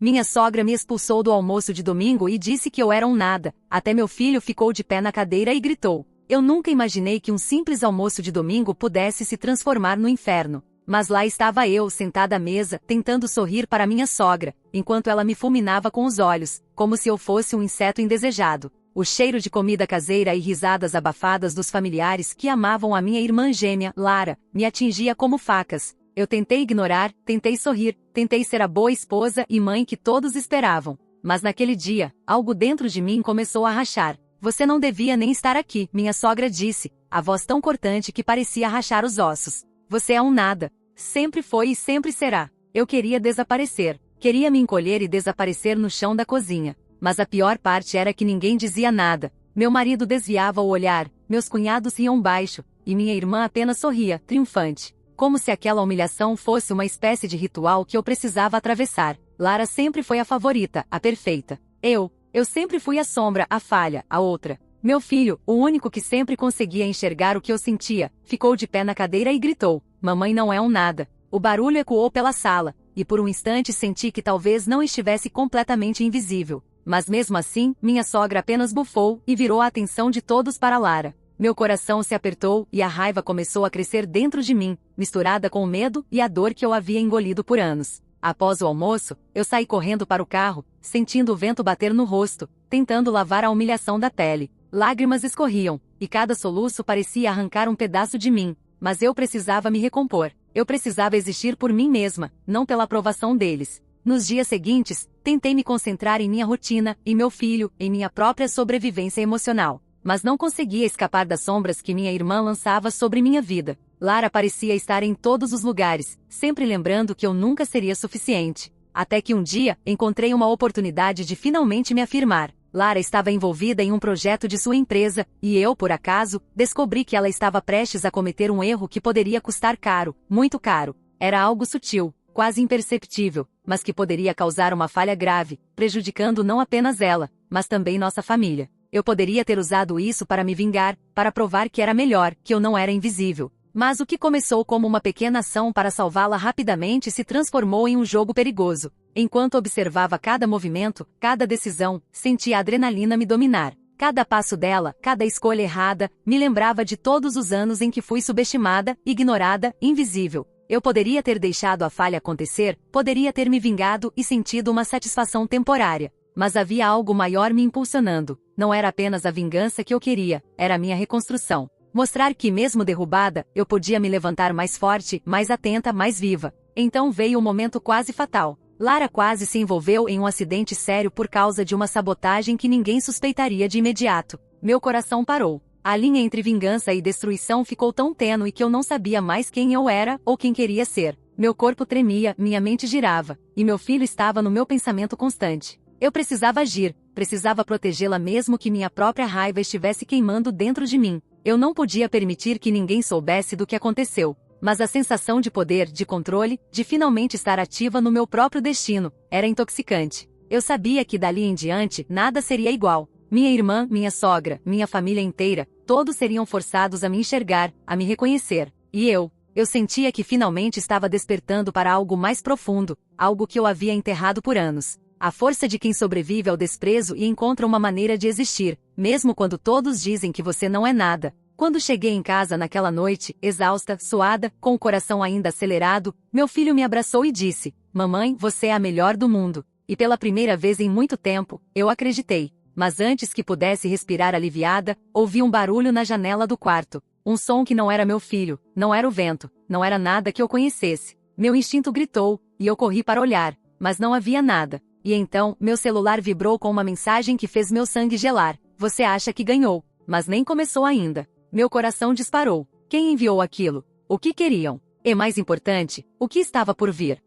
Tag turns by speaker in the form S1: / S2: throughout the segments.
S1: Minha sogra me expulsou do almoço de domingo e disse que eu era um nada. Até meu filho ficou de pé na cadeira e gritou. Eu nunca imaginei que um simples almoço de domingo pudesse se transformar no inferno. Mas lá estava eu, sentada à mesa, tentando sorrir para minha sogra, enquanto ela me fulminava com os olhos, como se eu fosse um inseto indesejado. O cheiro de comida caseira e risadas abafadas dos familiares que amavam a minha irmã gêmea, Lara, me atingia como facas. Eu tentei ignorar, tentei sorrir, tentei ser a boa esposa e mãe que todos esperavam. Mas naquele dia, algo dentro de mim começou a rachar. Você não devia nem estar aqui, minha sogra disse, a voz tão cortante que parecia rachar os ossos. Você é um nada. Sempre foi e sempre será. Eu queria desaparecer. Queria me encolher e desaparecer no chão da cozinha. Mas a pior parte era que ninguém dizia nada. Meu marido desviava o olhar, meus cunhados riam baixo, e minha irmã apenas sorria, triunfante. Como se aquela humilhação fosse uma espécie de ritual que eu precisava atravessar. Lara sempre foi a favorita, a perfeita. Eu sempre fui a sombra, a falha, a outra. Meu filho, o único que sempre conseguia enxergar o que eu sentia, ficou de pé na cadeira e gritou: Mamãe não é um nada. O barulho ecoou pela sala, e por um instante senti que talvez não estivesse completamente invisível. Mas mesmo assim, minha sogra apenas bufou e virou a atenção de todos para Lara. Meu coração se apertou e a raiva começou a crescer dentro de mim, misturada com o medo e a dor que eu havia engolido por anos. Após o almoço, eu saí correndo para o carro, sentindo o vento bater no rosto, tentando lavar a humilhação da pele. Lágrimas escorriam, e cada soluço parecia arrancar um pedaço de mim, mas eu precisava me recompor. Eu precisava existir por mim mesma, não pela aprovação deles. Nos dias seguintes, tentei me concentrar em minha rotina, em meu filho, em minha própria sobrevivência emocional. Mas não conseguia escapar das sombras que minha irmã lançava sobre minha vida. Lara parecia estar em todos os lugares, sempre lembrando que eu nunca seria suficiente. Até que um dia, encontrei uma oportunidade de finalmente me afirmar. Lara estava envolvida em um projeto de sua empresa, e eu, por acaso, descobri que ela estava prestes a cometer um erro que poderia custar caro, muito caro. Era algo sutil, quase imperceptível, mas que poderia causar uma falha grave, prejudicando não apenas ela, mas também nossa família. Eu poderia ter usado isso para me vingar, para provar que era melhor, que eu não era invisível. Mas o que começou como uma pequena ação para salvá-la rapidamente se transformou em um jogo perigoso. Enquanto observava cada movimento, cada decisão, sentia a adrenalina me dominar. Cada passo dela, cada escolha errada, me lembrava de todos os anos em que fui subestimada, ignorada, invisível. Eu poderia ter deixado a falha acontecer, poderia ter me vingado e sentido uma satisfação temporária. Mas havia algo maior me impulsionando. Não era apenas a vingança que eu queria, era a minha reconstrução. Mostrar que, mesmo derrubada, eu podia me levantar mais forte, mais atenta, mais viva. Então veio o momento quase fatal. Lara quase se envolveu em um acidente sério por causa de uma sabotagem que ninguém suspeitaria de imediato. Meu coração parou. A linha entre vingança e destruição ficou tão tênue que eu não sabia mais quem eu era ou quem queria ser. Meu corpo tremia, minha mente girava, e meu filho estava no meu pensamento constante. Eu precisava agir, precisava protegê-la mesmo que minha própria raiva estivesse queimando dentro de mim. Eu não podia permitir que ninguém soubesse do que aconteceu. Mas a sensação de poder, de controle, de finalmente estar ativa no meu próprio destino, era intoxicante. Eu sabia que dali em diante, nada seria igual. Minha irmã, minha sogra, minha família inteira, todos seriam forçados a me enxergar, a me reconhecer. E eu sentia que finalmente estava despertando para algo mais profundo, algo que eu havia enterrado por anos. A força de quem sobrevive ao desprezo e encontra uma maneira de existir, mesmo quando todos dizem que você não é nada. Quando cheguei em casa naquela noite, exausta, suada, com o coração ainda acelerado, meu filho me abraçou e disse: Mamãe, você é a melhor do mundo. E pela primeira vez em muito tempo, eu acreditei. Mas antes que pudesse respirar aliviada, ouvi um barulho na janela do quarto. Um som que não era meu filho, não era o vento, não era nada que eu conhecesse. Meu instinto gritou, e eu corri para olhar, mas não havia nada. E então, meu celular vibrou com uma mensagem que fez meu sangue gelar. Você acha que ganhou, mas nem começou ainda. Meu coração disparou. Quem enviou aquilo? O que queriam? E mais importante, o que estava por vir?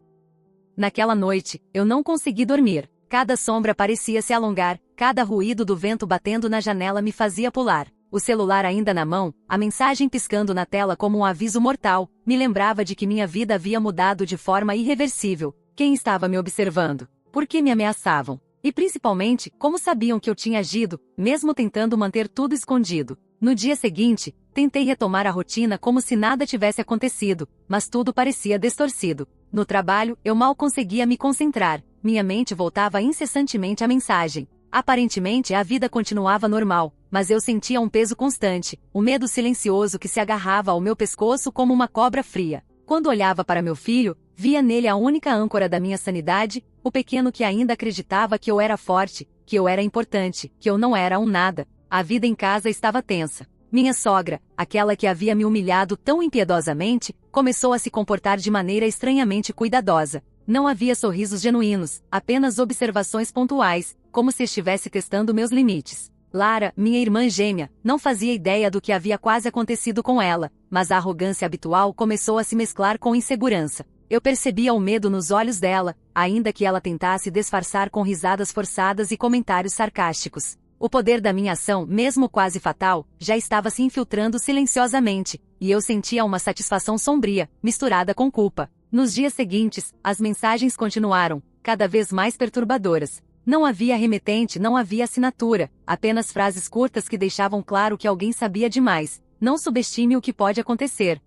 S1: Naquela noite, eu não consegui dormir. Cada sombra parecia se alongar, cada ruído do vento batendo na janela me fazia pular. O celular ainda na mão, a mensagem piscando na tela como um aviso mortal, me lembrava de que minha vida havia mudado de forma irreversível. Quem estava me observando? Por que me ameaçavam? E principalmente, como sabiam que eu tinha agido, mesmo tentando manter tudo escondido? No dia seguinte, tentei retomar a rotina como se nada tivesse acontecido, mas tudo parecia distorcido. No trabalho, eu mal conseguia me concentrar. Minha mente voltava incessantemente à mensagem. Aparentemente, a vida continuava normal, mas eu sentia um peso constante, um medo silencioso que se agarrava ao meu pescoço como uma cobra fria. Quando olhava para meu filho, via nele a única âncora da minha sanidade, o pequeno que ainda acreditava que eu era forte, que eu era importante, que eu não era um nada. A vida em casa estava tensa. Minha sogra, aquela que havia me humilhado tão impiedosamente, começou a se comportar de maneira estranhamente cuidadosa. Não havia sorrisos genuínos, apenas observações pontuais, como se estivesse testando meus limites. Lara, minha irmã gêmea, não fazia ideia do que havia quase acontecido com ela, mas a arrogância habitual começou a se mesclar com insegurança. Eu percebia o medo nos olhos dela, ainda que ela tentasse disfarçar com risadas forçadas e comentários sarcásticos. O poder da minha ação, mesmo quase fatal, já estava se infiltrando silenciosamente, e eu sentia uma satisfação sombria, misturada com culpa. Nos dias seguintes, as mensagens continuaram, cada vez mais perturbadoras. Não havia remetente, não havia assinatura, apenas frases curtas que deixavam claro que alguém sabia demais. Não subestime o que pode acontecer.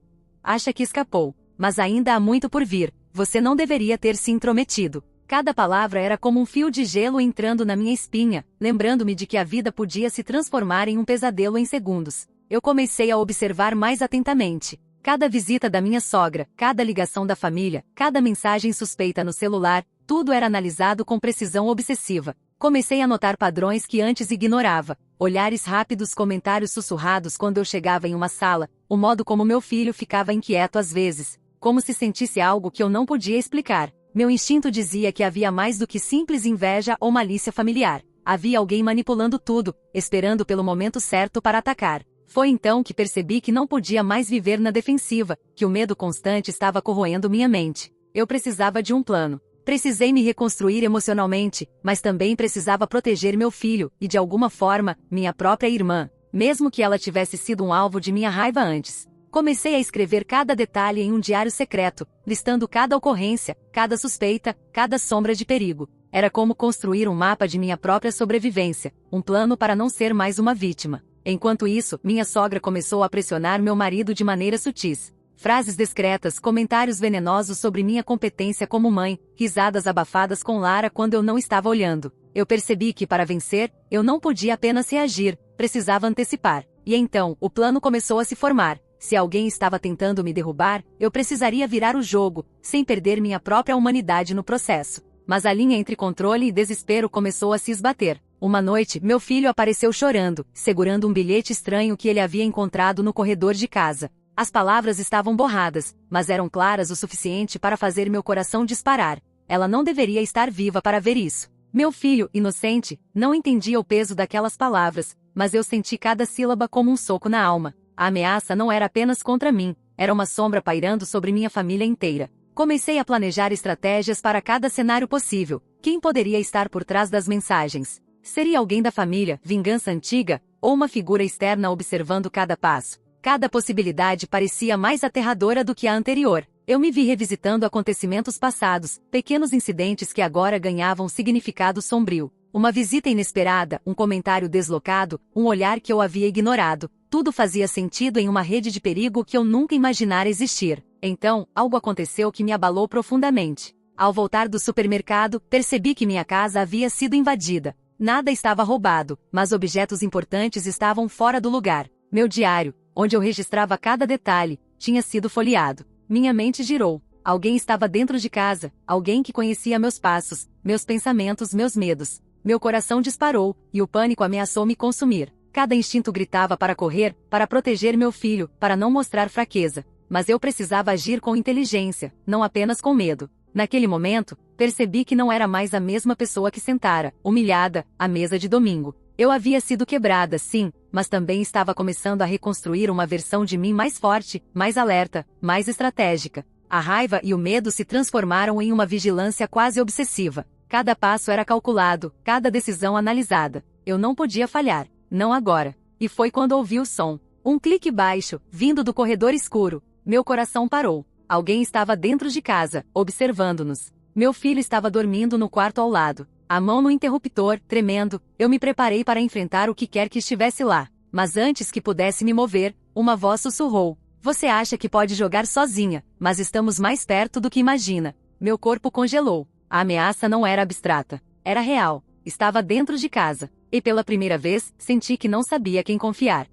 S1: Acha que escapou, mas ainda há muito por vir. Você não deveria ter se intrometido. Cada palavra era como um fio de gelo entrando na minha espinha, lembrando-me de que a vida podia se transformar em um pesadelo em segundos. Eu comecei a observar mais atentamente. Cada visita da minha sogra, cada ligação da família, cada mensagem suspeita no celular, tudo era analisado com precisão obsessiva. Comecei a notar padrões que antes ignorava. Olhares rápidos, comentários sussurrados quando eu chegava em uma sala, o modo como meu filho ficava inquieto às vezes, como se sentisse algo que eu não podia explicar. Meu instinto dizia que havia mais do que simples inveja ou malícia familiar. Havia alguém manipulando tudo, esperando pelo momento certo para atacar. Foi então que percebi que não podia mais viver na defensiva, que o medo constante estava corroendo minha mente. Eu precisava de um plano. Precisei me reconstruir emocionalmente, mas também precisava proteger meu filho, e de alguma forma, minha própria irmã, mesmo que ela tivesse sido um alvo de minha raiva antes. Comecei a escrever cada detalhe em um diário secreto, listando cada ocorrência, cada suspeita, cada sombra de perigo. Era como construir um mapa de minha própria sobrevivência, um plano para não ser mais uma vítima. Enquanto isso, minha sogra começou a pressionar meu marido de maneira sutis. Frases discretas, comentários venenosos sobre minha competência como mãe, risadas abafadas com Lara quando eu não estava olhando. Eu percebi que para vencer, eu não podia apenas reagir, precisava antecipar. E então, o plano começou a se formar. Se alguém estava tentando me derrubar, eu precisaria virar o jogo, sem perder minha própria humanidade no processo. Mas a linha entre controle e desespero começou a se esbater. Uma noite, meu filho apareceu chorando, segurando um bilhete estranho que ele havia encontrado no corredor de casa. As palavras estavam borradas, mas eram claras o suficiente para fazer meu coração disparar. Ela não deveria estar viva para ver isso. Meu filho, inocente, não entendia o peso daquelas palavras, mas eu senti cada sílaba como um soco na alma. A ameaça não era apenas contra mim, era uma sombra pairando sobre minha família inteira. Comecei a planejar estratégias para cada cenário possível. Quem poderia estar por trás das mensagens? Seria alguém da família, vingança antiga, ou uma figura externa observando cada passo? Cada possibilidade parecia mais aterradora do que a anterior. Eu me vi revisitando acontecimentos passados, pequenos incidentes que agora ganhavam significado sombrio. Uma visita inesperada, um comentário deslocado, um olhar que eu havia ignorado. Tudo fazia sentido em uma rede de perigo que eu nunca imaginara existir. Então, algo aconteceu que me abalou profundamente. Ao voltar do supermercado, percebi que minha casa havia sido invadida. Nada estava roubado, mas objetos importantes estavam fora do lugar. Meu diário, onde eu registrava cada detalhe, tinha sido folheado. Minha mente girou. Alguém estava dentro de casa, alguém que conhecia meus passos, meus pensamentos, meus medos. Meu coração disparou, e o pânico ameaçou me consumir. Cada instinto gritava para correr, para proteger meu filho, para não mostrar fraqueza. Mas eu precisava agir com inteligência, não apenas com medo. Naquele momento, percebi que não era mais a mesma pessoa que sentara, humilhada, à mesa de domingo. Eu havia sido quebrada, sim, mas também estava começando a reconstruir uma versão de mim mais forte, mais alerta, mais estratégica. A raiva e o medo se transformaram em uma vigilância quase obsessiva. Cada passo era calculado, cada decisão analisada. Eu não podia falhar, não agora. E foi quando ouvi o som. Um clique baixo, vindo do corredor escuro. Meu coração parou. Alguém estava dentro de casa, observando-nos. Meu filho estava dormindo no quarto ao lado. A mão no interruptor, tremendo, eu me preparei para enfrentar o que quer que estivesse lá. Mas antes que pudesse me mover, uma voz sussurrou. Você acha que pode jogar sozinha, mas estamos mais perto do que imagina. Meu corpo congelou. A ameaça não era abstrata. Era real. Estava dentro de casa. E pela primeira vez, senti que não sabia quem confiar.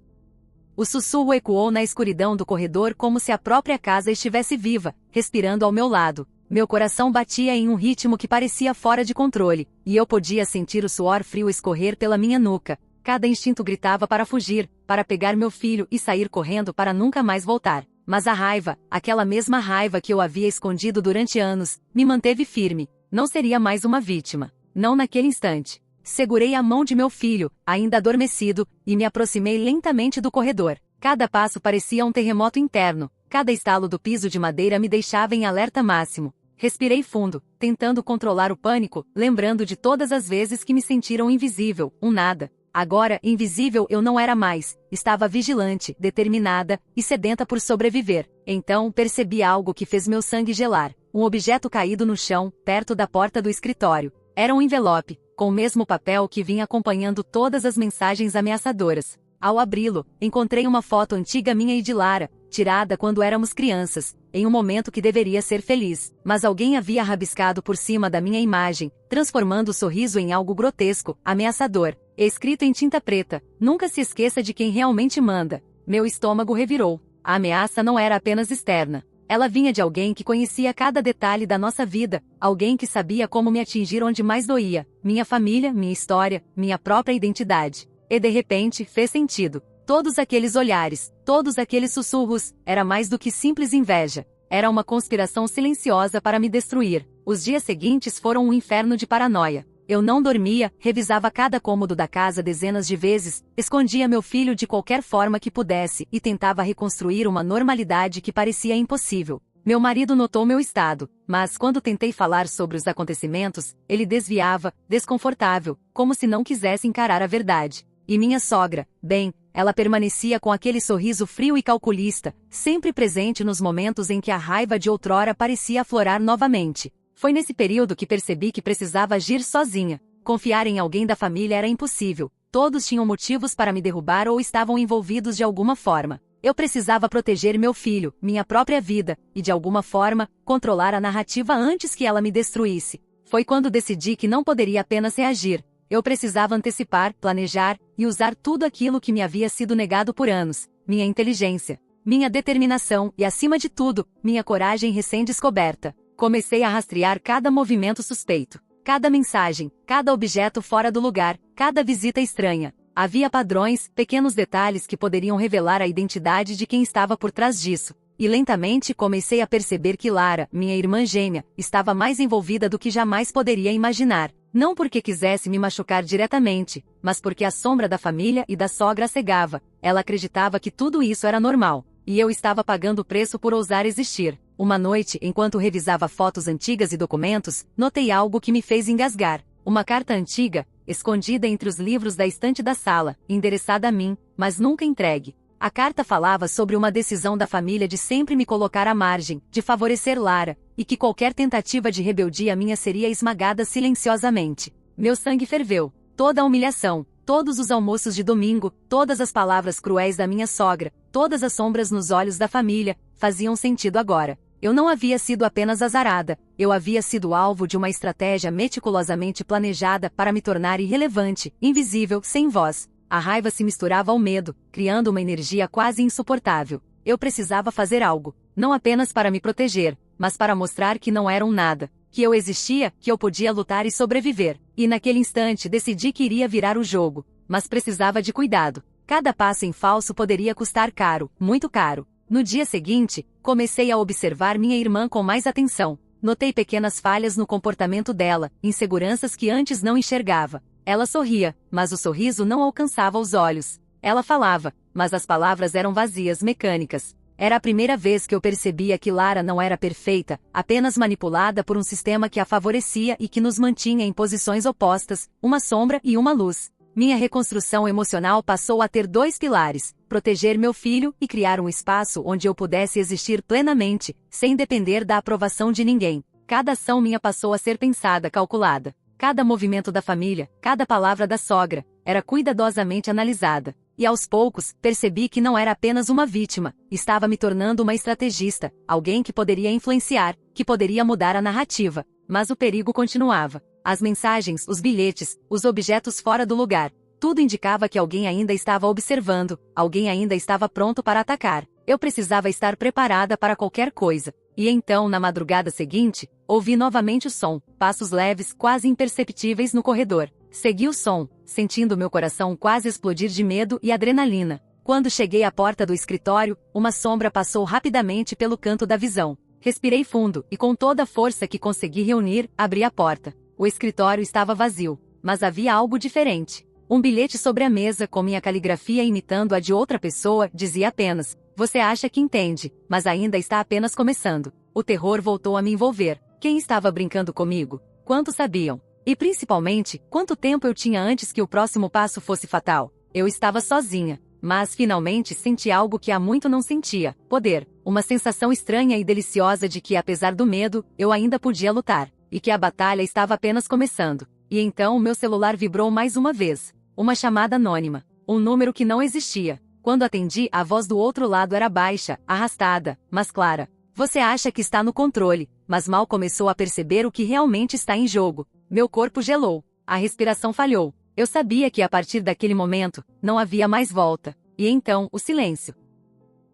S1: O sussurro ecoou na escuridão do corredor como se a própria casa estivesse viva, respirando ao meu lado. Meu coração batia em um ritmo que parecia fora de controle, e eu podia sentir o suor frio escorrer pela minha nuca. Cada instinto gritava para fugir, para pegar meu filho e sair correndo para nunca mais voltar. Mas a raiva, aquela mesma raiva que eu havia escondido durante anos, me manteve firme. Não seria mais uma vítima. Não naquele instante. Segurei a mão de meu filho, ainda adormecido, e me aproximei lentamente do corredor. Cada passo parecia um terremoto interno. Cada estalo do piso de madeira me deixava em alerta máximo. Respirei fundo, tentando controlar o pânico, lembrando de todas as vezes que me sentiram invisível, um nada. Agora, invisível eu não era mais. Estava vigilante, determinada e sedenta por sobreviver. Então, percebi algo que fez meu sangue gelar. Um objeto caído no chão, perto da porta do escritório. Era um envelope, com o mesmo papel que vinha acompanhando todas as mensagens ameaçadoras. Ao abri-lo, encontrei uma foto antiga minha e de Lara, tirada quando éramos crianças, em um momento que deveria ser feliz. Mas alguém havia rabiscado por cima da minha imagem, transformando o sorriso em algo grotesco, ameaçador. Escrito em tinta preta: nunca se esqueça de quem realmente manda. Meu estômago revirou. A ameaça não era apenas externa. Ela vinha de alguém que conhecia cada detalhe da nossa vida, alguém que sabia como me atingir onde mais doía, minha família, minha história, minha própria identidade. E de repente, fez sentido. Todos aqueles olhares, todos aqueles sussurros, era mais do que simples inveja. Era uma conspiração silenciosa para me destruir. Os dias seguintes foram um inferno de paranoia. Eu não dormia, revisava cada cômodo da casa dezenas de vezes, escondia meu filho de qualquer forma que pudesse e tentava reconstruir uma normalidade que parecia impossível. Meu marido notou meu estado, mas quando tentei falar sobre os acontecimentos, ele desviava, desconfortável, como se não quisesse encarar a verdade. E minha sogra, bem, ela permanecia com aquele sorriso frio e calculista, sempre presente nos momentos em que a raiva de outrora parecia aflorar novamente. Foi nesse período que percebi que precisava agir sozinha. Confiar em alguém da família era impossível. Todos tinham motivos para me derrubar ou estavam envolvidos de alguma forma. Eu precisava proteger meu filho, minha própria vida, e de alguma forma, controlar a narrativa antes que ela me destruísse. Foi quando decidi que não poderia apenas reagir. Eu precisava antecipar, planejar, e usar tudo aquilo que me havia sido negado por anos. Minha inteligência, minha determinação e, acima de tudo, minha coragem recém-descoberta. Comecei a rastrear cada movimento suspeito, cada mensagem, cada objeto fora do lugar, cada visita estranha. Havia padrões, pequenos detalhes que poderiam revelar a identidade de quem estava por trás disso. E lentamente comecei a perceber que Lara, minha irmã gêmea, estava mais envolvida do que jamais poderia imaginar. Não porque quisesse me machucar diretamente, mas porque a sombra da família e da sogra a cegava. Ela acreditava que tudo isso era normal, e eu estava pagando o preço por ousar existir. Uma noite, enquanto revisava fotos antigas e documentos, notei algo que me fez engasgar. Uma carta antiga, escondida entre os livros da estante da sala, endereçada a mim, mas nunca entregue. A carta falava sobre uma decisão da família de sempre me colocar à margem, de favorecer Lara, e que qualquer tentativa de rebeldia minha seria esmagada silenciosamente. Meu sangue ferveu. Toda a humilhação, todos os almoços de domingo, todas as palavras cruéis da minha sogra, todas as sombras nos olhos da família, faziam sentido agora. Eu não havia sido apenas azarada, eu havia sido alvo de uma estratégia meticulosamente planejada para me tornar irrelevante, invisível, sem voz. A raiva se misturava ao medo, criando uma energia quase insuportável. Eu precisava fazer algo, não apenas para me proteger, mas para mostrar que não era um nada, que eu existia, que eu podia lutar e sobreviver. E naquele instante decidi que iria virar o jogo, mas precisava de cuidado. Cada passo em falso poderia custar caro, muito caro. No dia seguinte, comecei a observar minha irmã com mais atenção. Notei pequenas falhas no comportamento dela, inseguranças que antes não enxergava. Ela sorria, mas o sorriso não alcançava os olhos. Ela falava, mas as palavras eram vazias, mecânicas. Era a primeira vez que eu percebia que Lara não era perfeita, apenas manipulada por um sistema que a favorecia e que nos mantinha em posições opostas, uma sombra e uma luz. Minha reconstrução emocional passou a ter dois pilares: proteger meu filho e criar um espaço onde eu pudesse existir plenamente, sem depender da aprovação de ninguém. Cada ação minha passou a ser pensada, calculada. Cada movimento da família, cada palavra da sogra, era cuidadosamente analisada. E aos poucos, percebi que não era apenas uma vítima, estava me tornando uma estrategista, alguém que poderia influenciar, que poderia mudar a narrativa. Mas o perigo continuava. As mensagens, os bilhetes, os objetos fora do lugar. Tudo indicava que alguém ainda estava observando, alguém ainda estava pronto para atacar. Eu precisava estar preparada para qualquer coisa. E então, na madrugada seguinte, ouvi novamente o som, passos leves, quase imperceptíveis no corredor. Segui o som, sentindo meu coração quase explodir de medo e adrenalina. Quando cheguei à porta do escritório, uma sombra passou rapidamente pelo canto da visão. Respirei fundo e, com toda a força que consegui reunir, abri a porta. O escritório estava vazio, mas havia algo diferente. Um bilhete sobre a mesa com minha caligrafia imitando a de outra pessoa dizia apenas: "Você acha que entende, mas ainda está apenas começando." O terror voltou a me envolver. Quem estava brincando comigo? Quantos sabiam? E principalmente, quanto tempo eu tinha antes que o próximo passo fosse fatal? Eu estava sozinha, mas finalmente senti algo que há muito não sentia: poder. Uma sensação estranha e deliciosa de que, apesar do medo, eu ainda podia lutar, e que a batalha estava apenas começando. E então meu celular vibrou mais uma vez. Uma chamada anônima. Um número que não existia. Quando atendi, a voz do outro lado era baixa, arrastada, mas clara. "Você acha que está no controle, mas mal começou a perceber o que realmente está em jogo." Meu corpo gelou. A respiração falhou. Eu sabia que a partir daquele momento, não havia mais volta. E então, o silêncio.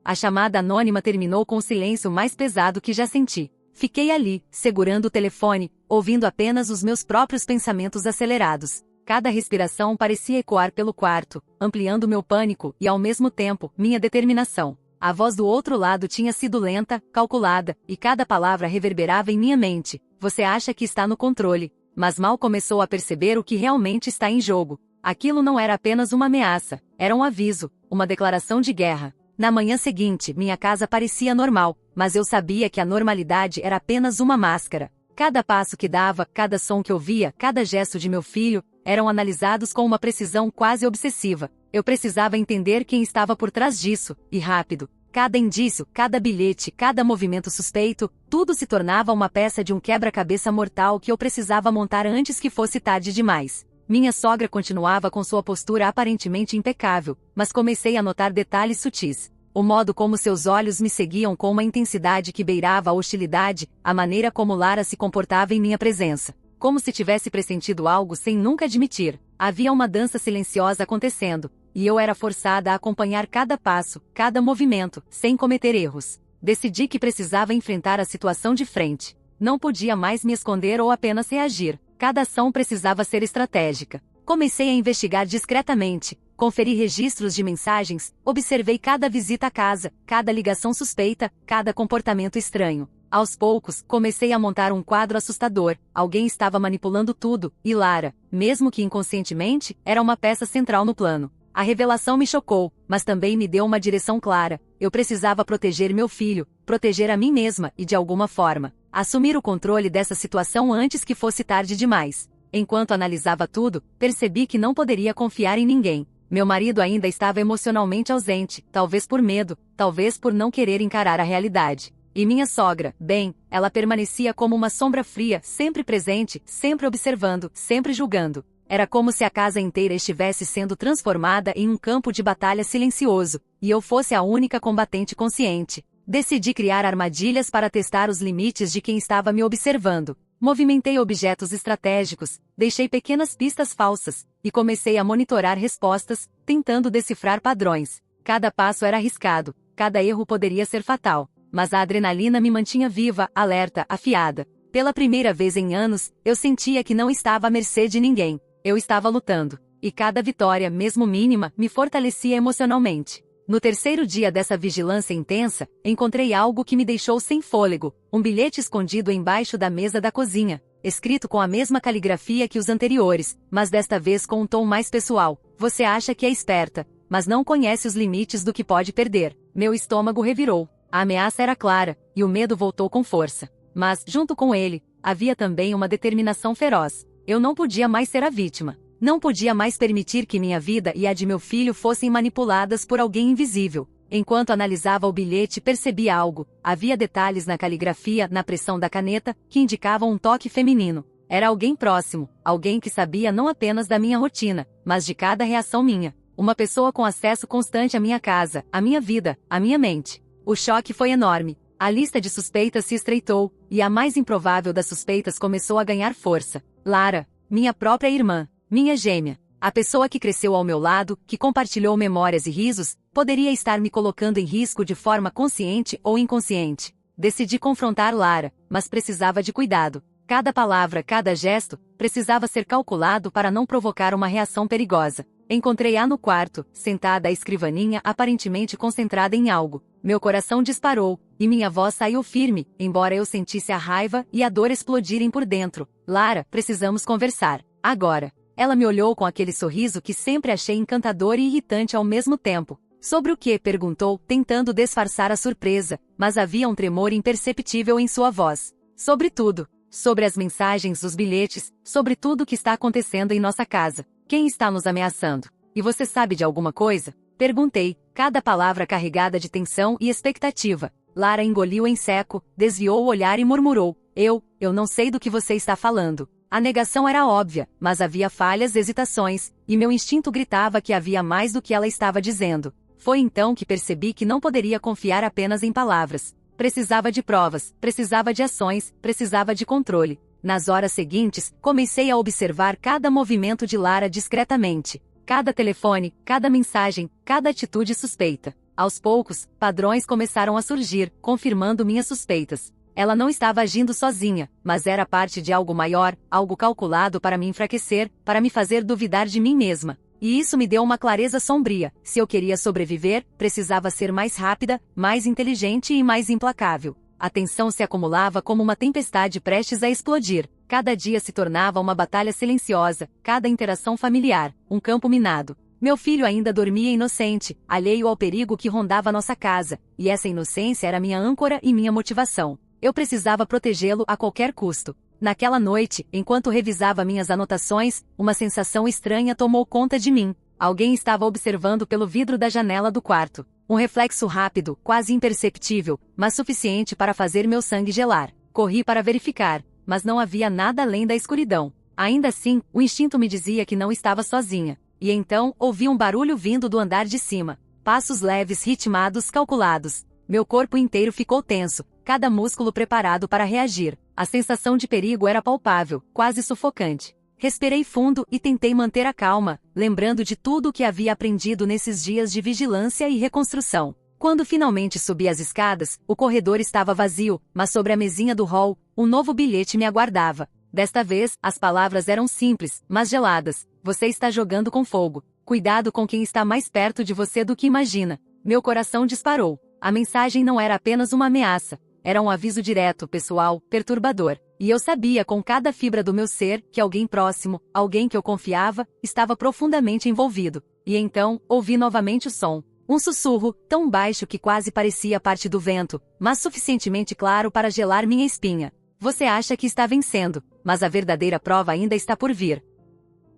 S1: A chamada anônima terminou com o silêncio mais pesado que já senti. Fiquei ali, segurando o telefone, ouvindo apenas os meus próprios pensamentos acelerados. Cada respiração parecia ecoar pelo quarto, ampliando meu pânico e, ao mesmo tempo, minha determinação. A voz do outro lado tinha sido lenta, calculada, e cada palavra reverberava em minha mente. "Você acha que está no controle." Mas mal começou a perceber o que realmente está em jogo. Aquilo não era apenas uma ameaça, era um aviso, uma declaração de guerra. Na manhã seguinte, minha casa parecia normal, mas eu sabia que a normalidade era apenas uma máscara. Cada passo que dava, cada som que ouvia, cada gesto de meu filho, eram analisados com uma precisão quase obsessiva. Eu precisava entender quem estava por trás disso, e rápido. Cada indício, cada bilhete, cada movimento suspeito, tudo se tornava uma peça de um quebra-cabeça mortal que eu precisava montar antes que fosse tarde demais. Minha sogra continuava com sua postura aparentemente impecável, mas comecei a notar detalhes sutis. O modo como seus olhos me seguiam com uma intensidade que beirava a hostilidade, a maneira como Lara se comportava em minha presença. Como se tivesse pressentido algo sem nunca admitir. Havia uma dança silenciosa acontecendo, e eu era forçada a acompanhar cada passo, cada movimento, sem cometer erros. Decidi que precisava enfrentar a situação de frente. Não podia mais me esconder ou apenas reagir. Cada ação precisava ser estratégica. Comecei a investigar discretamente, conferi registros de mensagens, observei cada visita à casa, cada ligação suspeita, cada comportamento estranho. Aos poucos, comecei a montar um quadro assustador. Alguém estava manipulando tudo, e Lara, mesmo que inconscientemente, era uma peça central no plano. A revelação me chocou, mas também me deu uma direção clara. Eu precisava proteger meu filho, proteger a mim mesma e, de alguma forma, assumir o controle dessa situação antes que fosse tarde demais. Enquanto analisava tudo, percebi que não poderia confiar em ninguém. Meu marido ainda estava emocionalmente ausente, talvez por medo, talvez por não querer encarar a realidade. E minha sogra, bem, ela permanecia como uma sombra fria, sempre presente, sempre observando, sempre julgando. Era como se a casa inteira estivesse sendo transformada em um campo de batalha silencioso, e eu fosse a única combatente consciente. Decidi criar armadilhas para testar os limites de quem estava me observando. Movimentei objetos estratégicos, deixei pequenas pistas falsas, e comecei a monitorar respostas, tentando decifrar padrões. Cada passo era arriscado, cada erro poderia ser fatal. Mas a adrenalina me mantinha viva, alerta, afiada. Pela primeira vez em anos, eu sentia que não estava à mercê de ninguém. Eu estava lutando. E cada vitória, mesmo mínima, me fortalecia emocionalmente. No terceiro dia dessa vigilância intensa, encontrei algo que me deixou sem fôlego. Um bilhete escondido embaixo da mesa da cozinha, escrito com a mesma caligrafia que os anteriores, mas desta vez com um tom mais pessoal. "Você acha que é esperta, mas não conhece os limites do que pode perder." Meu estômago revirou. A ameaça era clara, e o medo voltou com força. Mas, junto com ele, havia também uma determinação feroz. Eu não podia mais ser a vítima. Não podia mais permitir que minha vida e a de meu filho fossem manipuladas por alguém invisível. Enquanto analisava o bilhete, percebi algo. Havia detalhes na caligrafia, na pressão da caneta, que indicavam um toque feminino. Era alguém próximo, alguém que sabia não apenas da minha rotina, mas de cada reação minha. Uma pessoa com acesso constante à minha casa, à minha vida, à minha mente. O choque foi enorme. A lista de suspeitas se estreitou, e a mais improvável das suspeitas começou a ganhar força. Lara, minha própria irmã, minha gêmea. A pessoa que cresceu ao meu lado, que compartilhou memórias e risos, poderia estar me colocando em risco de forma consciente ou inconsciente. Decidi confrontar Lara, mas precisava de cuidado. Cada palavra, cada gesto, precisava ser calculado para não provocar uma reação perigosa. Encontrei-a no quarto, sentada à escrivaninha, aparentemente concentrada em algo. Meu coração disparou, e minha voz saiu firme, embora eu sentisse a raiva e a dor explodirem por dentro. Lara, precisamos conversar. Agora. Ela me olhou com aquele sorriso que sempre achei encantador e irritante ao mesmo tempo. Sobre o que? Perguntou, tentando disfarçar a surpresa, mas havia um tremor imperceptível em sua voz. Sobre tudo. Sobre as mensagens, os bilhetes, sobre tudo o que está acontecendo em nossa casa. Quem está nos ameaçando? E você sabe de alguma coisa? Perguntei, cada palavra carregada de tensão e expectativa. Lara engoliu em seco, desviou o olhar e murmurou. Eu não sei do que você está falando. A negação era óbvia, mas havia falhas, hesitações, e meu instinto gritava que havia mais do que ela estava dizendo. Foi então que percebi que não poderia confiar apenas em palavras. Precisava de provas, precisava de ações, precisava de controle. Nas horas seguintes, comecei a observar cada movimento de Lara discretamente. Cada telefone, cada mensagem, cada atitude suspeita. Aos poucos, padrões começaram a surgir, confirmando minhas suspeitas. Ela não estava agindo sozinha, mas era parte de algo maior, algo calculado para me enfraquecer, para me fazer duvidar de mim mesma. E isso me deu uma clareza sombria. Se eu queria sobreviver, precisava ser mais rápida, mais inteligente e mais implacável. A tensão se acumulava como uma tempestade prestes a explodir. Cada dia se tornava uma batalha silenciosa, cada interação familiar, um campo minado. Meu filho ainda dormia inocente, alheio ao perigo que rondava nossa casa, e essa inocência era minha âncora e minha motivação. Eu precisava protegê-lo a qualquer custo. Naquela noite, enquanto revisava minhas anotações, uma sensação estranha tomou conta de mim. Alguém estava observando pelo vidro da janela do quarto. Um reflexo rápido, quase imperceptível, mas suficiente para fazer meu sangue gelar. Corri para verificar, mas não havia nada além da escuridão. Ainda assim, o instinto me dizia que não estava sozinha. E então, ouvi um barulho vindo do andar de cima. Passos leves, ritmados, calculados. Meu corpo inteiro ficou tenso, cada músculo preparado para reagir. A sensação de perigo era palpável, quase sufocante. Respirei fundo e tentei manter a calma, lembrando de tudo o que havia aprendido nesses dias de vigilância e reconstrução. Quando finalmente subi as escadas, o corredor estava vazio, mas sobre a mesinha do hall, um novo bilhete me aguardava. Desta vez, as palavras eram simples, mas geladas. Você está jogando com fogo. Cuidado com quem está mais perto de você do que imagina. Meu coração disparou. A mensagem não era apenas uma ameaça. Era um aviso direto, pessoal, perturbador. E eu sabia com cada fibra do meu ser que alguém próximo, alguém que eu confiava, estava profundamente envolvido. E então, ouvi novamente o som. Um sussurro, tão baixo que quase parecia parte do vento, mas suficientemente claro para gelar minha espinha. Você acha que está vencendo, mas a verdadeira prova ainda está por vir.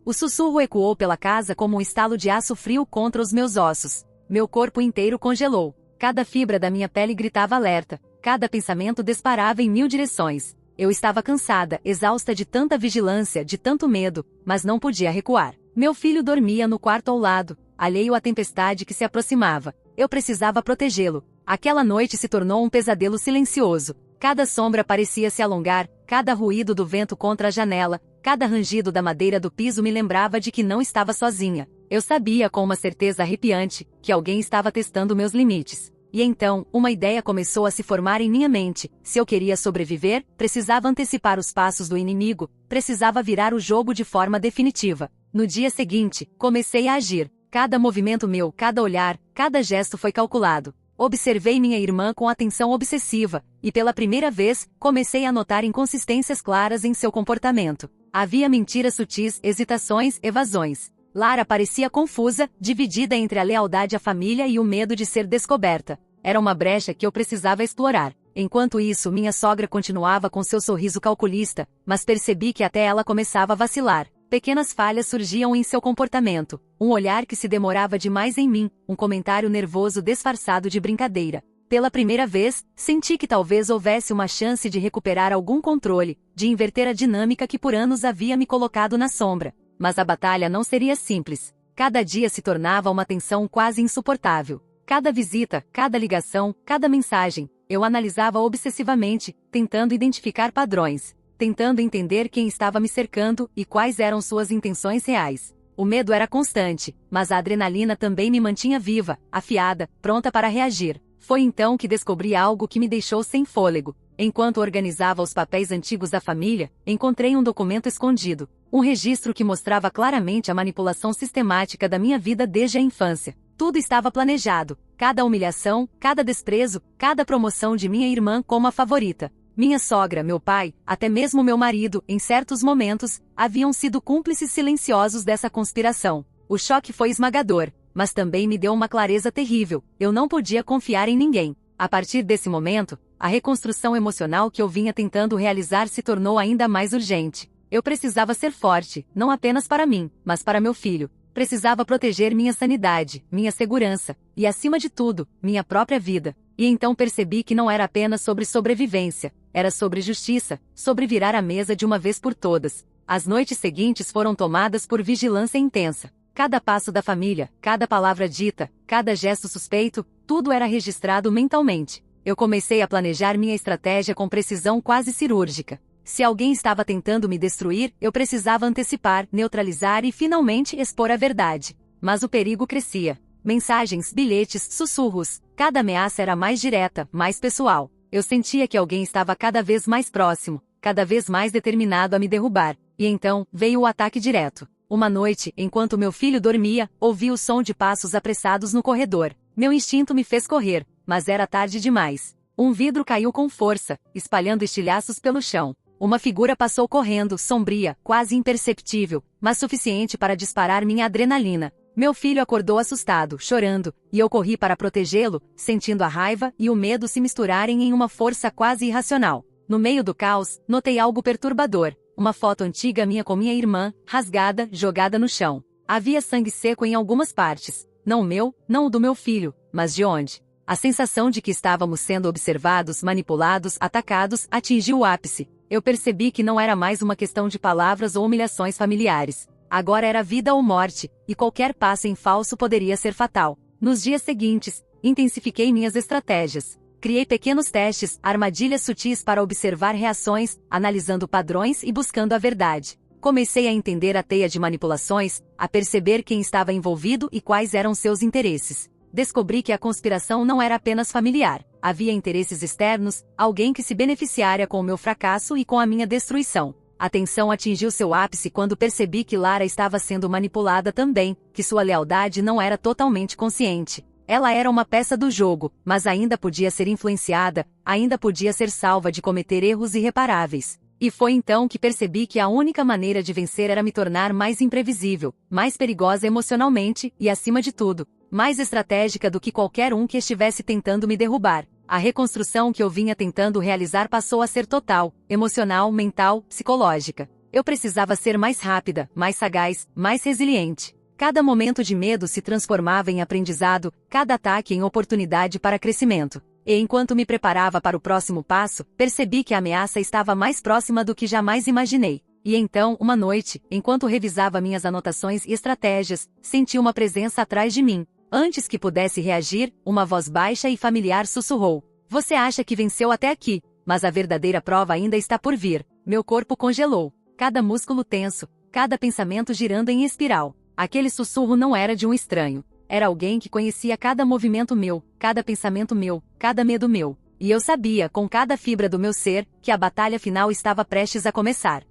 S1: O sussurro ecoou pela casa como um estalo de aço frio contra os meus ossos. Meu corpo inteiro congelou. Cada fibra da minha pele gritava alerta. Cada pensamento disparava em 1000 direções. Eu estava cansada, exausta de tanta vigilância, de tanto medo, mas não podia recuar. Meu filho dormia no quarto ao lado, alheio à tempestade que se aproximava. Eu precisava protegê-lo. Aquela noite se tornou um pesadelo silencioso. Cada sombra parecia se alongar, cada ruído do vento contra a janela, cada rangido da madeira do piso me lembrava de que não estava sozinha. Eu sabia com uma certeza arrepiante que alguém estava testando meus limites. E então, uma ideia começou a se formar em minha mente. Se eu queria sobreviver, precisava antecipar os passos do inimigo, precisava virar o jogo de forma definitiva. No dia seguinte, comecei a agir. Cada movimento meu, cada olhar, cada gesto foi calculado. Observei minha irmã com atenção obsessiva, e pela primeira vez, comecei a notar inconsistências claras em seu comportamento. Havia mentiras sutis, hesitações, evasões. Lara parecia confusa, dividida entre a lealdade à família e o medo de ser descoberta. Era uma brecha que eu precisava explorar. Enquanto isso, minha sogra continuava com seu sorriso calculista, mas percebi que até ela começava a vacilar. Pequenas falhas surgiam em seu comportamento, um olhar que se demorava demais em mim, um comentário nervoso disfarçado de brincadeira. Pela primeira vez, senti que talvez houvesse uma chance de recuperar algum controle, de inverter a dinâmica que por anos havia me colocado na sombra. Mas a batalha não seria simples. Cada dia se tornava uma tensão quase insuportável. Cada visita, cada ligação, cada mensagem, eu analisava obsessivamente, tentando identificar padrões, tentando entender quem estava me cercando e quais eram suas intenções reais. O medo era constante, mas a adrenalina também me mantinha viva, afiada, pronta para reagir. Foi então que descobri algo que me deixou sem fôlego. Enquanto organizava os papéis antigos da família, encontrei um documento escondido. Um registro que mostrava claramente a manipulação sistemática da minha vida desde a infância. Tudo estava planejado. Cada humilhação, cada desprezo, cada promoção de minha irmã como a favorita. Minha sogra, meu pai, até mesmo meu marido, em certos momentos, haviam sido cúmplices silenciosos dessa conspiração. O choque foi esmagador, mas também me deu uma clareza terrível. Eu não podia confiar em ninguém. A partir desse momento, a reconstrução emocional que eu vinha tentando realizar se tornou ainda mais urgente. Eu precisava ser forte, não apenas para mim, mas para meu filho. Precisava proteger minha sanidade, minha segurança, e acima de tudo, minha própria vida. E então percebi que não era apenas sobre sobrevivência, era sobre justiça, sobre virar a mesa de uma vez por todas. As noites seguintes foram tomadas por vigilância intensa. Cada passo da família, cada palavra dita, cada gesto suspeito, tudo era registrado mentalmente. Eu comecei a planejar minha estratégia com precisão quase cirúrgica. Se alguém estava tentando me destruir, eu precisava antecipar, neutralizar e finalmente expor a verdade. Mas o perigo crescia. Mensagens, bilhetes, sussurros. Cada ameaça era mais direta, mais pessoal. Eu sentia que alguém estava cada vez mais próximo, cada vez mais determinado a me derrubar. E então, veio o ataque direto. Uma noite, enquanto meu filho dormia, ouvi o som de passos apressados no corredor. Meu instinto me fez correr, mas era tarde demais. Um vidro caiu com força, espalhando estilhaços pelo chão. Uma figura passou correndo, sombria, quase imperceptível, mas suficiente para disparar minha adrenalina. Meu filho acordou assustado, chorando, e eu corri para protegê-lo, sentindo a raiva e o medo se misturarem em uma força quase irracional. No meio do caos, notei algo perturbador. Uma foto antiga minha com minha irmã, rasgada, jogada no chão. Havia sangue seco em algumas partes. Não o meu, não o do meu filho, mas de onde? A sensação de que estávamos sendo observados, manipulados, atacados, atingiu o ápice. Eu percebi que não era mais uma questão de palavras ou humilhações familiares. Agora era vida ou morte, e qualquer passo em falso poderia ser fatal. Nos dias seguintes, intensifiquei minhas estratégias. Criei pequenos testes, armadilhas sutis para observar reações, analisando padrões e buscando a verdade. Comecei a entender a teia de manipulações, a perceber quem estava envolvido e quais eram seus interesses. Descobri que a conspiração não era apenas familiar. Havia interesses externos, alguém que se beneficiaria com o meu fracasso e com a minha destruição. A tensão atingiu seu ápice quando percebi que Lara estava sendo manipulada também, que sua lealdade não era totalmente consciente. Ela era uma peça do jogo, mas ainda podia ser influenciada, ainda podia ser salva de cometer erros irreparáveis. E foi então que percebi que a única maneira de vencer era me tornar mais imprevisível, mais perigosa emocionalmente e, acima de tudo, mais estratégica do que qualquer um que estivesse tentando me derrubar. A reconstrução que eu vinha tentando realizar passou a ser total, emocional, mental, psicológica. Eu precisava ser mais rápida, mais sagaz, mais resiliente. Cada momento de medo se transformava em aprendizado, cada ataque em oportunidade para crescimento. E enquanto me preparava para o próximo passo, percebi que a ameaça estava mais próxima do que jamais imaginei. E então, uma noite, enquanto revisava minhas anotações e estratégias, senti uma presença atrás de mim. Antes que pudesse reagir, uma voz baixa e familiar sussurrou: "Você acha que venceu até aqui, mas a verdadeira prova ainda está por vir." Meu corpo congelou. Cada músculo tenso, cada pensamento girando em espiral. Aquele sussurro não era de um estranho. Era alguém que conhecia cada movimento meu, cada pensamento meu, cada medo meu. E eu sabia, com cada fibra do meu ser, que a batalha final estava prestes a começar.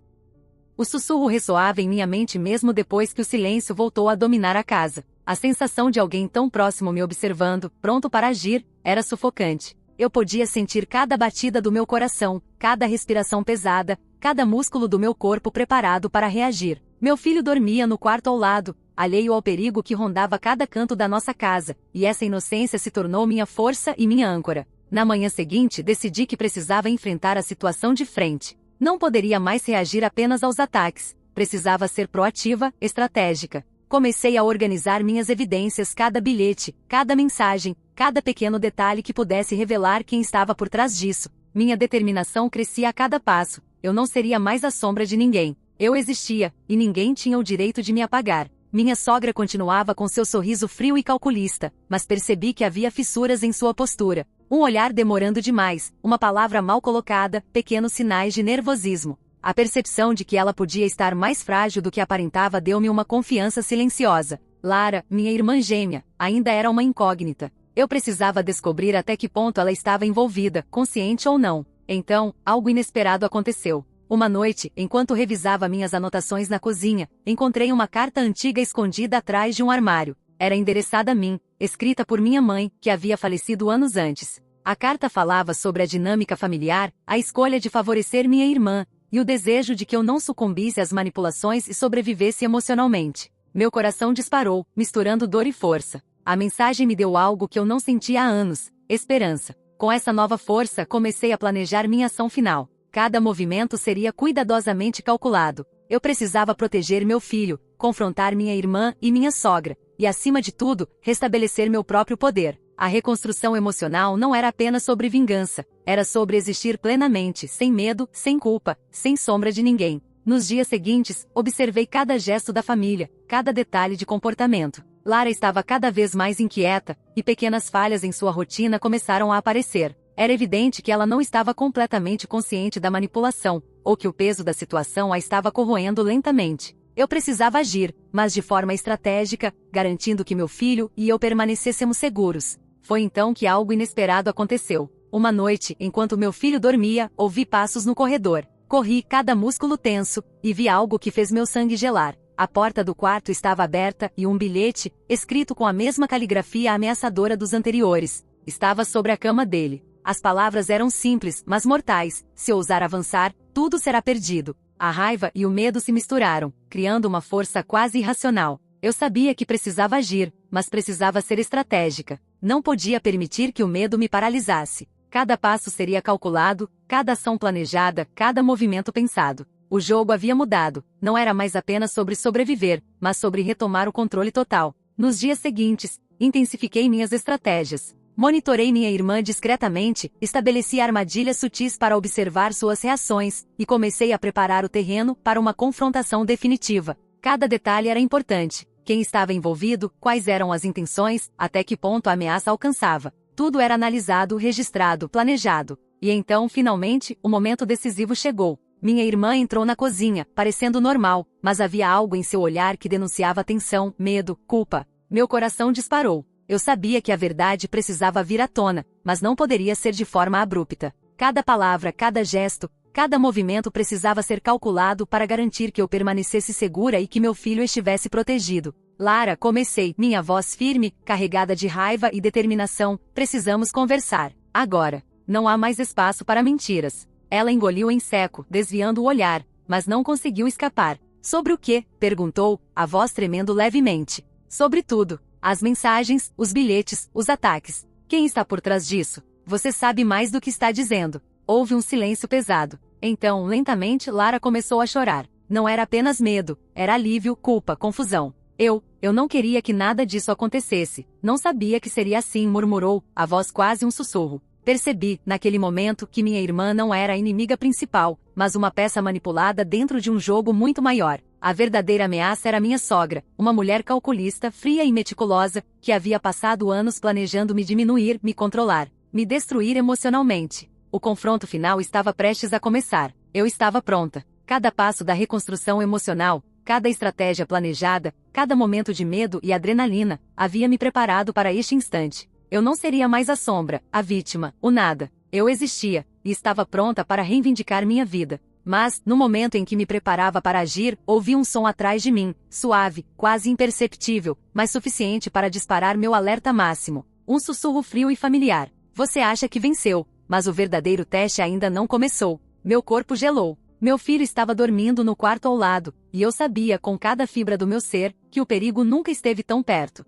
S1: O sussurro ressoava em minha mente mesmo depois que o silêncio voltou a dominar a casa. A sensação de alguém tão próximo me observando, pronto para agir, era sufocante. Eu podia sentir cada batida do meu coração, cada respiração pesada, cada músculo do meu corpo preparado para reagir. Meu filho dormia no quarto ao lado, alheio ao perigo que rondava cada canto da nossa casa, e essa inocência se tornou minha força e minha âncora. Na manhã seguinte, decidi que precisava enfrentar a situação de frente. Não poderia mais reagir apenas aos ataques. Precisava ser proativa, estratégica. Comecei a organizar minhas evidências, cada bilhete, cada mensagem, cada pequeno detalhe que pudesse revelar quem estava por trás disso. Minha determinação crescia a cada passo. Eu não seria mais a sombra de ninguém. Eu existia, e ninguém tinha o direito de me apagar. Minha sogra continuava com seu sorriso frio e calculista, mas percebi que havia fissuras em sua postura. Um olhar demorando demais, uma palavra mal colocada, pequenos sinais de nervosismo. A percepção de que ela podia estar mais frágil do que aparentava deu-me uma confiança silenciosa. Lara, minha irmã gêmea, ainda era uma incógnita. Eu precisava descobrir até que ponto ela estava envolvida, consciente ou não. Então, algo inesperado aconteceu. Uma noite, enquanto revisava minhas anotações na cozinha, encontrei uma carta antiga escondida atrás de um armário. Era endereçada a mim, escrita por minha mãe, que havia falecido anos antes. A carta falava sobre a dinâmica familiar, a escolha de favorecer minha irmã, e o desejo de que eu não sucumbisse às manipulações e sobrevivesse emocionalmente. Meu coração disparou, misturando dor e força. A mensagem me deu algo que eu não sentia há anos: esperança. Com essa nova força, comecei a planejar minha ação final. Cada movimento seria cuidadosamente calculado. Eu precisava proteger meu filho, confrontar minha irmã e minha sogra, e acima de tudo, restabelecer meu próprio poder. A reconstrução emocional não era apenas sobre vingança, era sobre existir plenamente, sem medo, sem culpa, sem sombra de ninguém. Nos dias seguintes, observei cada gesto da família, cada detalhe de comportamento. Lara estava cada vez mais inquieta, e pequenas falhas em sua rotina começaram a aparecer. Era evidente que ela não estava completamente consciente da manipulação, ou que o peso da situação a estava corroendo lentamente. Eu precisava agir, mas de forma estratégica, garantindo que meu filho e eu permanecêssemos seguros. Foi então que algo inesperado aconteceu. Uma noite, enquanto meu filho dormia, ouvi passos no corredor. Corri, cada músculo tenso, e vi algo que fez meu sangue gelar. A porta do quarto estava aberta e um bilhete, escrito com a mesma caligrafia ameaçadora dos anteriores, estava sobre a cama dele. As palavras eram simples, mas mortais: se ousar avançar, tudo será perdido. A raiva e o medo se misturaram, criando uma força quase irracional. Eu sabia que precisava agir, mas precisava ser estratégica. Não podia permitir que o medo me paralisasse. Cada passo seria calculado, cada ação planejada, cada movimento pensado. O jogo havia mudado, não era mais apenas sobre sobreviver, mas sobre retomar o controle total. Nos dias seguintes, intensifiquei minhas estratégias. Monitorei minha irmã discretamente, estabeleci armadilhas sutis para observar suas reações, e comecei a preparar o terreno para uma confrontação definitiva. Cada detalhe era importante: quem estava envolvido, quais eram as intenções, até que ponto a ameaça alcançava. Tudo era analisado, registrado, planejado. E então, finalmente, o momento decisivo chegou. Minha irmã entrou na cozinha, parecendo normal, mas havia algo em seu olhar que denunciava tensão, medo, culpa. Meu coração disparou. Eu sabia que a verdade precisava vir à tona, mas não poderia ser de forma abrupta. Cada palavra, cada gesto, cada movimento precisava ser calculado para garantir que eu permanecesse segura e que meu filho estivesse protegido. Lara, comecei, minha voz firme, carregada de raiva e determinação: precisamos conversar. Agora. Não há mais espaço para mentiras. Ela engoliu em seco, desviando o olhar, mas não conseguiu escapar. Sobre o quê? Perguntou, a voz tremendo levemente. Sobre tudo. As mensagens, os bilhetes, os ataques. Quem está por trás disso? Você sabe mais do que está dizendo. Houve um silêncio pesado. Então, lentamente, Lara começou a chorar. Não era apenas medo, era alívio, culpa, confusão. Eu não queria que nada disso acontecesse. Não sabia que seria assim, murmurou, a voz quase um sussurro. Percebi, naquele momento, que minha irmã não era a inimiga principal, mas uma peça manipulada dentro de um jogo muito maior. A verdadeira ameaça era minha sogra, uma mulher calculista, fria e meticulosa, que havia passado anos planejando me diminuir, me controlar, me destruir emocionalmente. O confronto final estava prestes a começar. Eu estava pronta. Cada passo da reconstrução emocional, cada estratégia planejada, cada momento de medo e adrenalina, havia me preparado para este instante. Eu não seria mais a sombra, a vítima, o nada. Eu existia, e estava pronta para reivindicar minha vida. Mas, no momento em que me preparava para agir, ouvi um som atrás de mim, suave, quase imperceptível, mas suficiente para disparar meu alerta máximo. Um sussurro frio e familiar. Você acha que venceu, mas o verdadeiro teste ainda não começou. Meu corpo gelou. Meu filho estava dormindo no quarto ao lado, e eu sabia com cada fibra do meu ser, que o perigo nunca esteve tão perto.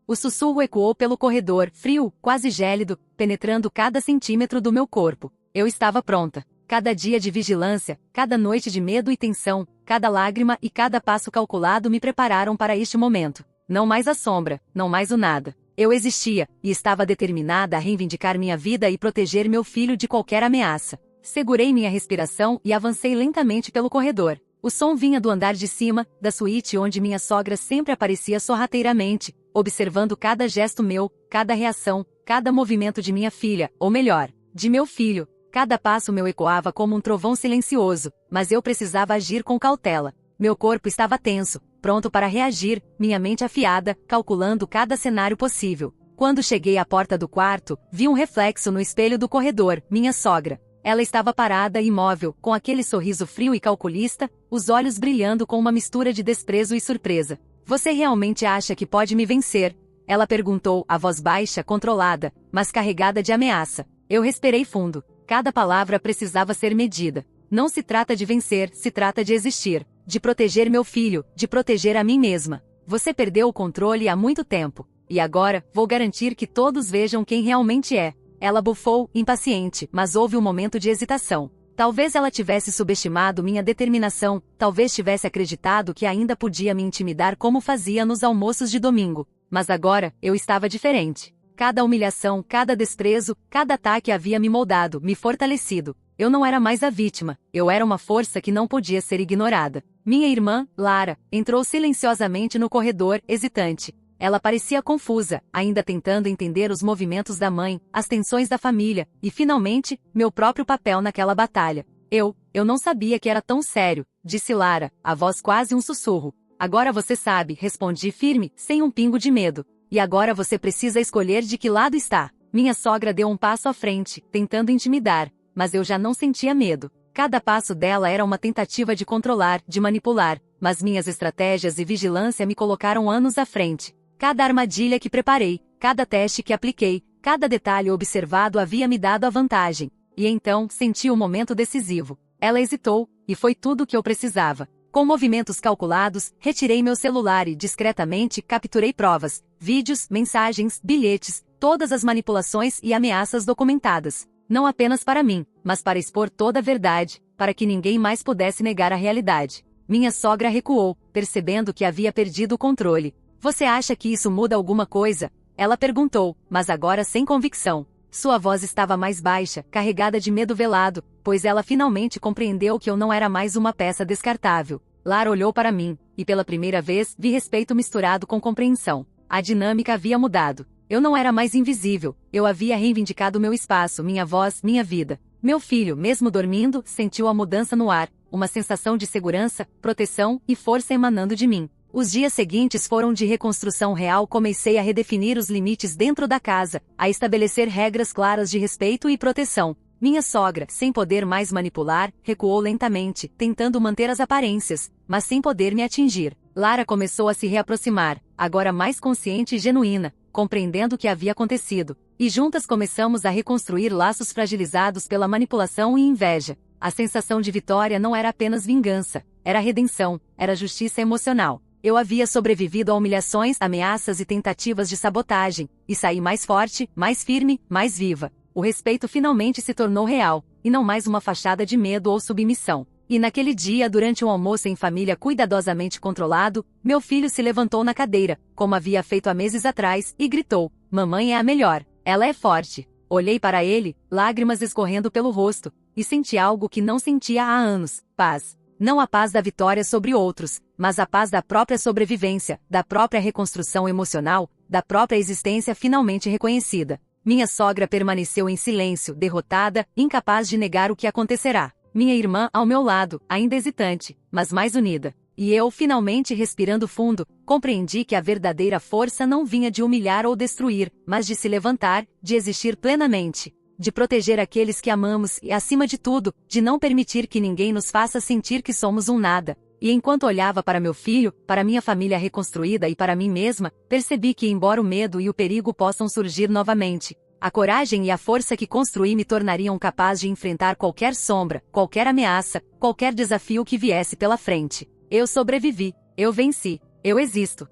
S1: O sussurro ecoou pelo corredor, frio, quase gélido, penetrando cada centímetro do meu corpo. Eu estava pronta. Cada dia de vigilância, cada noite de medo e tensão, cada lágrima e cada passo calculado me prepararam para este momento. Não mais a sombra, não mais o nada. Eu existia, e estava determinada a reivindicar minha vida e proteger meu filho de qualquer ameaça. Segurei minha respiração e avancei lentamente pelo corredor. O som vinha do andar de cima, da suíte onde minha sogra sempre aparecia sorrateiramente, observando cada gesto meu, cada reação, cada movimento de minha filha, ou melhor, de meu filho. Cada passo meu ecoava como um trovão silencioso, mas eu precisava agir com cautela. Meu corpo estava tenso, pronto para reagir, minha mente afiada, calculando cada cenário possível. Quando cheguei à porta do quarto, vi um reflexo no espelho do corredor, minha sogra. Ela estava parada e imóvel, com aquele sorriso frio e calculista, os olhos brilhando com uma mistura de desprezo e surpresa. Você realmente acha que pode me vencer? Ela perguntou, a voz baixa, controlada, mas carregada de ameaça. Eu respirei fundo. Cada palavra precisava ser medida. Não se trata de vencer, se trata de existir. De proteger meu filho, de proteger a mim mesma. Você perdeu o controle há muito tempo. E agora, vou garantir que todos vejam quem realmente é. Ela bufou, impaciente, mas houve um momento de hesitação. Talvez ela tivesse subestimado minha determinação, talvez tivesse acreditado que ainda podia me intimidar como fazia nos almoços de domingo. Mas agora, eu estava diferente. Cada humilhação, cada desprezo, cada ataque havia me moldado, me fortalecido. Eu não era mais a vítima, eu era uma força que não podia ser ignorada. Minha irmã, Lara, entrou silenciosamente no corredor, hesitante. Ela parecia confusa, ainda tentando entender os movimentos da mãe, as tensões da família, e finalmente, meu próprio papel naquela batalha. Eu não sabia que era tão sério, disse Lara, a voz quase um sussurro. Agora você sabe, respondi firme, sem um pingo de medo. E agora você precisa escolher de que lado está. Minha sogra deu um passo à frente, tentando intimidar, mas eu já não sentia medo. Cada passo dela era uma tentativa de controlar, de manipular, mas minhas estratégias e vigilância me colocaram anos à frente. Cada armadilha que preparei, cada teste que apliquei, cada detalhe observado havia me dado a vantagem. E então, senti o momento decisivo. Ela hesitou, e foi tudo o que eu precisava. Com movimentos calculados, retirei meu celular e discretamente capturei provas, vídeos, mensagens, bilhetes, todas as manipulações e ameaças documentadas. Não apenas para mim, mas para expor toda a verdade, para que ninguém mais pudesse negar a realidade. Minha sogra recuou, percebendo que havia perdido o controle. Você acha que isso muda alguma coisa? Ela perguntou, mas agora sem convicção. Sua voz estava mais baixa, carregada de medo velado, pois ela finalmente compreendeu que eu não era mais uma peça descartável. Lara olhou para mim, e pela primeira vez vi respeito misturado com compreensão. A dinâmica havia mudado. Eu não era mais invisível, eu havia reivindicado meu espaço, minha voz, minha vida. Meu filho, mesmo dormindo, sentiu a mudança no ar, uma sensação de segurança, proteção e força emanando de mim. Os dias seguintes foram de reconstrução real. Comecei a redefinir os limites dentro da casa, a estabelecer regras claras de respeito e proteção. Minha sogra, sem poder mais manipular, recuou lentamente, tentando manter as aparências, mas sem poder me atingir. Lara começou a se reaproximar, agora mais consciente e genuína, compreendendo o que havia acontecido. E juntas começamos a reconstruir laços fragilizados pela manipulação e inveja. A sensação de vitória não era apenas vingança, era redenção, era justiça emocional. Eu havia sobrevivido a humilhações, ameaças e tentativas de sabotagem, e saí mais forte, mais firme, mais viva. O respeito finalmente se tornou real, e não mais uma fachada de medo ou submissão. E naquele dia, durante um almoço em família cuidadosamente controlado, meu filho se levantou na cadeira, como havia feito há meses atrás, e gritou: "Mamãe é a melhor, ela é forte." Olhei para ele, lágrimas escorrendo pelo rosto, e senti algo que não sentia há anos: paz. Não a paz da vitória sobre outros, mas a paz da própria sobrevivência, da própria reconstrução emocional, da própria existência finalmente reconhecida. Minha sogra permaneceu em silêncio, derrotada, incapaz de negar o que acontecerá. Minha irmã ao meu lado, ainda hesitante, mas mais unida. E eu, finalmente respirando fundo, compreendi que a verdadeira força não vinha de humilhar ou destruir, mas de se levantar, de existir plenamente. De proteger aqueles que amamos e, acima de tudo, de não permitir que ninguém nos faça sentir que somos um nada. E enquanto olhava para meu filho, para minha família reconstruída e para mim mesma, percebi que, embora o medo e o perigo possam surgir novamente, a coragem e a força que construí me tornariam capaz de enfrentar qualquer sombra, qualquer ameaça, qualquer desafio que viesse pela frente. Eu sobrevivi, eu venci, eu existo.